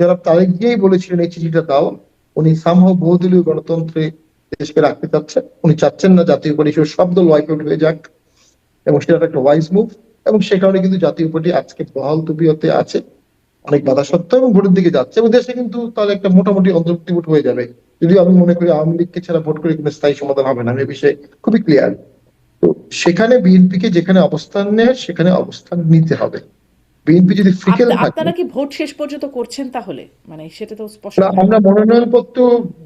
যারা তারেক গিয়েই বলেছিলেন এই চিঠিটা দাও, উনি সামহাও বহুদলীয় গণতন্ত্রে দেশকে রাখতে চাচ্ছেন। উনি চাচ্ছেন না জাতীয় পার্টি সব দল ওয়াইপ আউট হয়ে যাক, এবং সেটা একটা ওয়াইজ মুভ। এবং সে কারণে কিন্তু জাতীয় পার্টি আজকে বহাল তবিয়তে আছে, অনেক বাধা সত্ত্বেও, এবং ভোটের দিকে যাচ্ছে, এবং দেশে কিন্তু তাহলে একটা মোটামুটি অন্তর্বর্তী ভোট হয়ে যাবে। যদিও আমি মনে করি আওয়ামী লীগকে ছাড়া ভোট করে কোনো স্থায়ী সমাধান হবে না, আমি এ বিষয়ে খুবই ক্লিয়ার। তো সেখানে বিএনপিকে যেখানে অবস্থান নেয় সেখানে অবস্থান নিতে হবে। বিএনপি যদি ফিকেল থাকে, আপনারা কি ভোট শেষ পর্যন্ত করছেন তাহলে? মানে সেটা তো স্পষ্ট না, আমরা মনোনয়নপত্র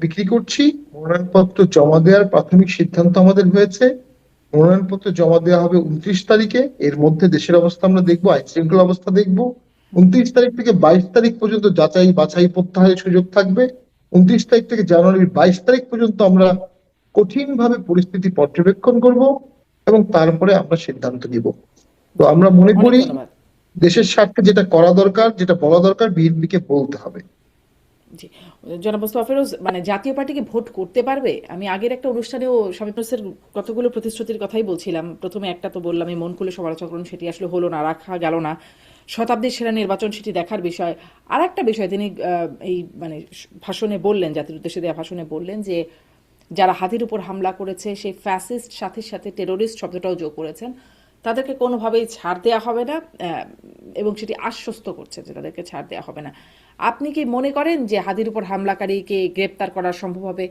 বিক্রি করছি। মনোনয়নপত্র জমা দেওয়ার প্রাথমিক সিদ্ধান্ত আমাদের হয়েছে। মনোনয়নপত্র জমা দেওয়া হবে 29 তারিখে। এর মধ্যে দেশের অবস্থা আমরা দেখবো, আইন শৃঙ্খলা অবস্থা দেখবো। 29 তারিখ থেকে 22 তারিখ পর্যন্ত যাচাই বাছাই প্রত্যাহারের সুযোগ থাকবে। 29 তারিখ থেকে জানুয়ারির 22 তারিখ পর্যন্ত আমরা কঠিন ভাবে পরিস্থিতি পর্যবেক্ষণ করব, এবং তারপরে আমরা সিদ্ধান্ত নিব। তো আমরা মনে অনেক করি ধন্যবাদ। দেশের স্বার্থে যেটা করা দরকার, যেটা বলা দরকার, বিএনপি কে বলতে হবে। জি, জনাব মোস্তফা ফেরোজ, মানে জাতীয় পার্টিকে ভোট করতে পারবে? আমি আগের একটা অনুষ্ঠানেও শামীম হোসেনের কতগুলো প্রতিশ্রুতির কথাই বলছিলাম। প্রথমে একটা তো বললাম এই মন খুলে সমালোচনা করুন, সেটি আসলে হলো না, রাখা গেল না। শতাব্দীর সেরা নির্বাচন, সেটি দেখার বিষয়। আর একটা বিষয় তিনি এই মানে ভাষণে বললেন, জাতির উদ্দেশ্যে দেওয়া ভাষণে বললেন যে যারা হাতির উপর হামলা করেছে সেই ফ্যাসিস্ট, সাথে সাথে টেরোরিস্ট শব্দটাও যোগ করেছেন, তাদেরকে কোনোভাবেই ছাড় দেওয়া হবে না। এবং সেটি আশ্বস্ত করছে যে তাদেরকে ছাড় দেওয়া হবে না। আপনি কি মনে করেন যে হাদির উপর হামলাকারীকে গ্রেপ্তার করা সম্ভব হবে,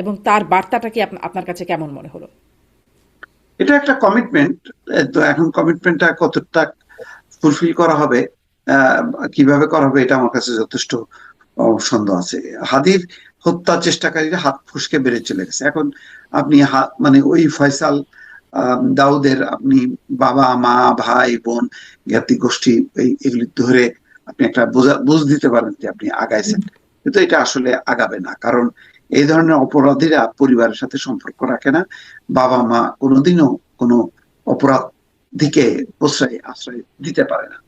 এবং তার বার্তাটা কি আপনার কাছে কেমন মনে হলো? এটা একটা কমিটমেন্ট। তো এখন কমিটমেন্টটা কতটা ফুলফিল করা হবে, আহ, কিভাবে করা হবে, এটা আমার কাছে যথেষ্ট সন্দেহ আছে। হাদির হত্যা চেষ্টাকারীরা হাত ফসকে বেড়ে চলে গেছে। এখন আপনি মানে ওই ফয়সাল দাউদের আপনি বাবা মা ভাই বোন জ্ঞাতি গোষ্ঠী এগুলি ধরে আপনি একটা বুঝ দিতে পারেন যে আপনি আগাইছেন, কিন্তু এটা আসলে আগাবে না। কারণ এই ধরনের অপরাধীরা পরিবারের সাথে সম্পর্ক রাখে না। বাবা মা কোনোদিনও কোনো অপরাধীকে আশ্রয় দিতে পারে না।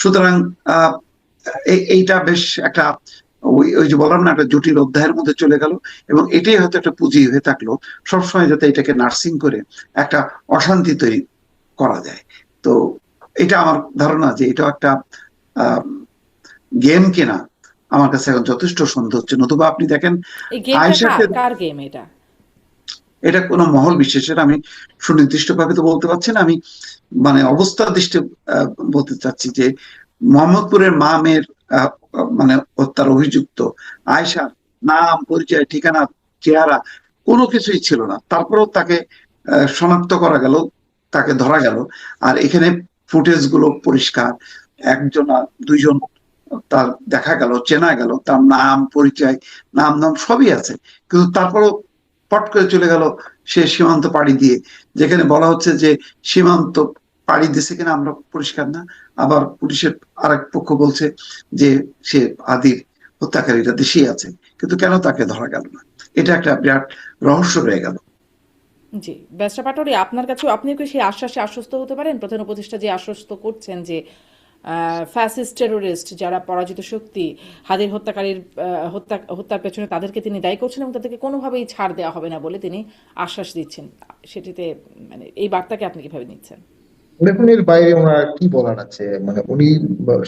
সুতরাং আহ এইটা বেশ একটা ওই যে বললাম না, একটা জটিল অধ্যায়ের মধ্যে চলে গেল, এবং এটাই হয়তো একটা পুঁজি হয়ে থাকলো সবসময় যাতে এটাকে নার্সিং করে একটা অশান্তি তৈরি করা যায়। তো এটা আমার ধারণা যে এটাও একটা গেম কিনা আমার কাছে এখন যথেষ্ট সন্দেহ হচ্ছে। নতুবা আপনি দেখেন এই গেমটা আয়েশাকে, কার গেম এটা? এটা কোনো মহল বিশেষের আমি সুনির্দিষ্ট ভাবে তো বলতে পারছি না, আমি মানে অবস্থা দৃষ্টি বলতে চাচ্ছি যে মোহাম্মদপুরের মা মেয়ের মানে হত্যার অভিযুক্ত আয়েশার নাম পরিচয় ঠিকানা চেহারা কোনো কিছুই ছিল না, তারপরেও তাকে শনাক্ত করা গেল, তাকে ধরা গেল। আর এখানে ফুটেজ গুলো পরিষ্কার, একজন দুইজন তার দেখা গেল, চেনা গেল, তার নাম পরিচয় নাম নাম সবই আছে, কিন্তু তারপরও পট করে চলে গেল সে সীমান্ত পাড়ি দিয়ে। যেখানে বলা হচ্ছে যে সীমান্ত পাড়ি দিছে কিনা আমরা পরিষ্কার না, আবার পুলিশের আরেক পক্ষ বলছে যে সে আদির হত্যাকারীরা দেশেই আছে, কিন্তু কেন তাকে ধরা গেল না? এটা একটা বিরাট রহস্য রয়ে গেল। জি, ব্যারিস্টার পাটোয়ারি, আপনার কাছেও আপনিও কি সেই আশ্বাসে আশ্বস্ত হতে পারেন? প্রধান উপদেষ্টা যে আশ্বস্ত করছেন যে ফ্যাসিস্ট টেরোরিস্ট যারা পরাজিত শক্তি, হাদির হত্যার পেছনে তাদেরকে তিনি দায়ী করছেন এবং তাদেরকে কোনোভাবেই ছাড় দেওয়া হবে না বলে তিনি আশ্বাস দিচ্ছেন, সেটিতে মানে এই বার্তাকে আপনি কিভাবে নিচ্ছেন? দেখুন, এর বাইরে ওনার কি বলার আছে? মানে উনি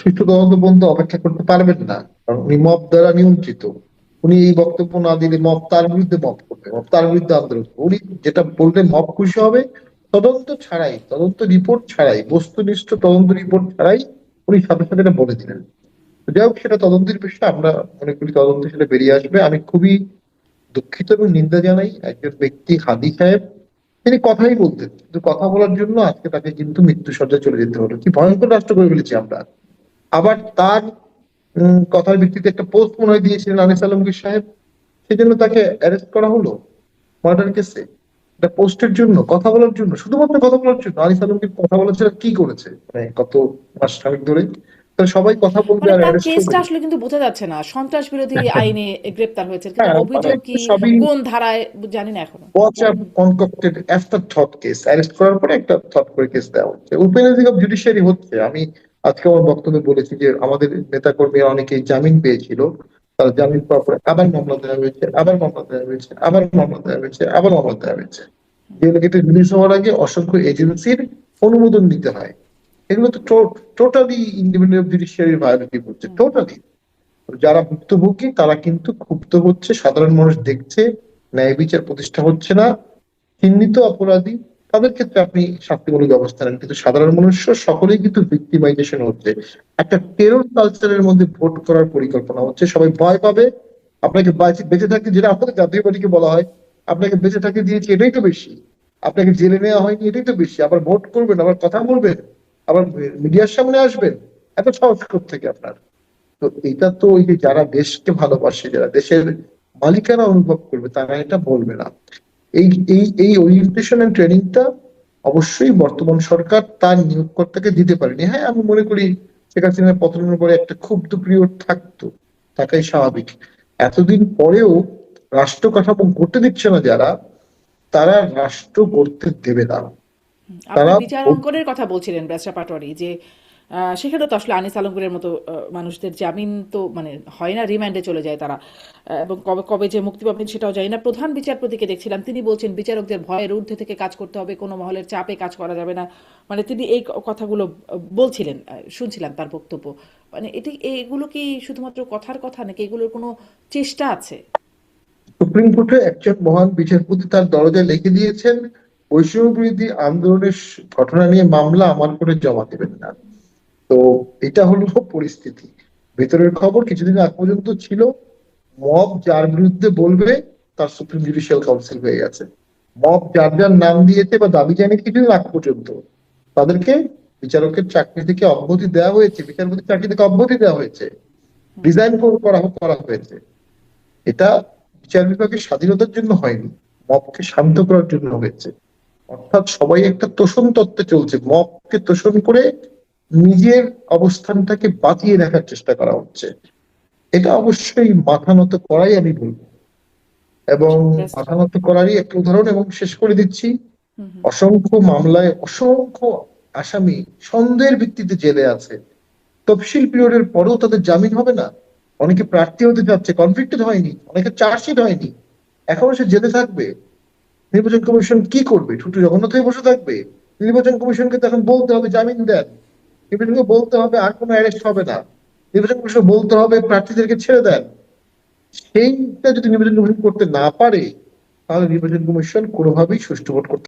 সুষ্ঠু তদন্ত পর্যন্ত অপেক্ষা করতে পারবেন না, কারণ উনি মব দ্বারা নিয়ন্ত্রিত। উনি এই বক্তব্য না দিলে মব তার বিরুদ্ধে মব করবে, মব তার বিরুদ্ধে আন্দোলন করবে। উনি যেটা বললে মব খুশি হবে, তদন্ত ছাড়াই, তদন্ত রিপোর্ট ছাড়াই, বস্তুনিষ্ঠ তদন্ত রিপোর্ট ছাড়াই উনি সাথে সাথে এটা বলে দিলেন। তো যাই হোক, সেটা তদন্তের বিষয়, আমরা মনে করি তদন্ত সেটা বেরিয়ে আসবে। আমি খুবই দুঃখিত এবং নিন্দা জানাই একজন ব্যক্তি হাদি সাহেব, তিনি কথাই বলতেন, কিন্তু কথা বলার জন্য আজকে তাকে কিন্তু মৃত্যু সজ্জায় চলে যেতে হলো। কি ভয়ঙ্কর রাষ্ট্র করে ফেলেছি আমরা। আবার তার কথার ভিত্তিতে একটা পোস্ট মনে হয় দিয়েছিলেন আনিস আলমগীর সাহেব, সেজন্য তাকে অ্যারেস্ট করা হলো মার্ডার কেসে। এটা পোস্টের জন্য, কথা বলার জন্য, শুধুমাত্র কথা বলার জন্য। আনিস আলমগীর কথা বলার জন্য কি করেছে মানে গত মাস খানেক ধরে? তো সবাই কথা বলবে মানে আর তার অ্যারেস্ট কেসটা করবে। আসলে কিন্তু বোঝা যাচ্ছে না, সন্ত্রাস বিরোধী আইনে গ্রেপ্তার হয়েছে, কিন্তু হ্যাঁ, মানে অভিযোগ কি সবই কোন ধারায় জানি না এখনো। কনকক্টেড একটা থট কেস, অ্যারেস্ট করার পরে একটা থট করে কেস দেওয়া হচ্ছে। ওপেনিং অফ জুডিশিয়ারি হচ্ছে। আমি আজকে আমার বক্তব্যে বলেছি যে আমাদের নেতাকর্মীরা অনেকেই জামিন পেয়েছিল, তারা জামিন পাওয়ার পরে আবার মামলা দেওয়া হয়েছে, আবার মামলা দেওয়া হয়েছে, আবার মামলা দেওয়া হয়েছে, আবার মামলা দেওয়া হয়েছে। যে লোকেটা রিলিজ হওয়ার আগে অসংখ্য এজেন্সির অনুমোদন নিতে হয়। এগুলো তো টোটালি ইন্ডিপেন্ডেন্ট জুডিশিয়ারির ভায়োলেটিভ হচ্ছে, টোটালি। যারা ভুক্তভোগী তারা কিন্তু ক্ষুব্ধ হচ্ছে, সাধারণ মানুষ দেখছে ন্যায় বিচার প্রতিষ্ঠা হচ্ছে না। চিহ্নিত অপরাধী তাদের ক্ষেত্রে আপনি শাস্তিমূলক ব্যবস্থা নেন, কিন্তু সাধারণ মানুষ সকলেই কিন্তু ভিক্টিমাইজেশন হচ্ছে। একটা টেরর কালচারের মধ্যে ভোট করার পরিকল্পনা হচ্ছে, সবাই ভয় পাবে। আপনাকে বেঁচে থাকতে, যেটা আমাদের জাতীয় পার্টিকে বলা হয়, আপনাকে বেঁচে থাকতে দিয়েছি এটাই তো বেশি, আপনাকে জেলে নেওয়া হয়নি এটাই তো বেশি, আবার ভোট করবেন, আবার কথা বলবেন, আবার মিডিয়ার সামনে আসবেন, এত সাহস থেকে আপনার। তো এটা তো ওই যে যারা দেশকে ভালোবাসে, যারা দেশের মালিকানা অনুভব করবে, তারা এটা বলবে না। এই এই এই ওরিয়েন্টেশন এন্ড ট্রেনিংটা অবশ্যই বর্তমান সরকার তার নিয়োগকর্তাকে দিতে পারেনি। হ্যাঁ, আমি মনে করি শেখ হাসিনার পতনের পরে একটা ক্ষুব্ধ পিরিয়ড থাকতো, থাকাই স্বাভাবিক। এতদিন পরেও রাষ্ট্র কাঠামো গড়তে দিচ্ছে না যারা, তারা রাষ্ট্র গড়তে দেবে না। আপনি তারা বিচার অঙ্কনের কথা বলছিলেন ব্যারিস্টার পাটোয়ারি, যে সেখানে তো আসলে আনিস আলমগীরের মতো মানুষদের জামিন তো মানে হয় না, রিমান্ডে চলে যায় তারা, এবং কবে কবে যে মুক্তি পাবেন সেটাও জানি না। প্রধান বিচারপতিকে দেখছিলাম, তিনি বলছেন বিচারকদের ভয়ের ঊর্ধ্বে থেকে কাজ করতে হবে, কোনো মহলের চাপে কাজ করা যাবে না। মানে তিনি এই কথাগুলো বলছিলেন, শুনছিলাম তার বক্তব্য। মানে এগুলো কি শুধুমাত্র কথার কথা, নাকি এগুলোর কোনো চেষ্টা আছে? সুপ্রিম কোর্টে একজন মহান বিচারপতি তার দরজায় লিখে দিয়েছেন, বৈষম্য বিরোধী আন্দোলনের ঘটনা নিয়ে মামলা আমার করে জমা দেবেন না। তো এটা হলো পরিস্থিতি। ভেতরের খবর কিছুদিন আগ পর্যন্ত ছিল মব যার বিরুদ্ধে বলবে তার সুপ্রিম জুডিশিয়াল কাউন্সিল হয়ে গেছে। মব যার যার নাম দিয়েছে বা দাবি জানিয়েছে কিছুদিন আগ পর্যন্ত তাদেরকে বিচারকের চাকরি থেকে অব্যাহতি দেওয়া হয়েছে, বিচারপতির চাকরি থেকে অব্যাহতি দেওয়া হয়েছে, রিজাইন করা হয়েছে। এটা বিচার বিভাগের স্বাধীনতার জন্য হয়নি, মবকে শান্ত করার জন্য হয়েছে। অর্থাৎ সবাই একটা তোষণ তত্ত্বে চলছে, মবকে তোষণ করে নিজের অবস্থানটাকে বাঁচিয়ে রাখার চেষ্টা করা হচ্ছে। এটা অবশ্যই মাথা নত করাই আমি বলবো, এবং মাথা নত করারই একটা উদাহরণ। এবং শেষ করে দিচ্ছি, অসংখ্য মামলায় অসংখ্য আসামি সন্দেহের ভিত্তিতে জেলে আছে, তফসিল পিরিয়ডের পরেও তাদের জামিন হবে না। অনেকে প্রার্থী হতে যাচ্ছে, কনভিক্টেড হয়নি, অনেকে চার্জশিট হয়নি, এখনো সে জেলে থাকবে। নির্বাচন কমিশন কি করবে? ঠুটু জগন্নাথ হয়ে বসে থাকবে? নির্বাচন কমিশনকে তো এখন বলতে হবে জামিন দেন, নির্বাচনকে বলতে হবে আর কোনো অ্যারেস্ট হবে না, নির্বাচন কমিশন বলতে হবে প্রার্থীদেরকে ছেড়ে দেন। সেইটা যদি নির্বাচন কমিশন করতে না পারে, তাহলে নির্বাচন কমিশন কোনোভাবেই সুষ্ঠু ভোট করতে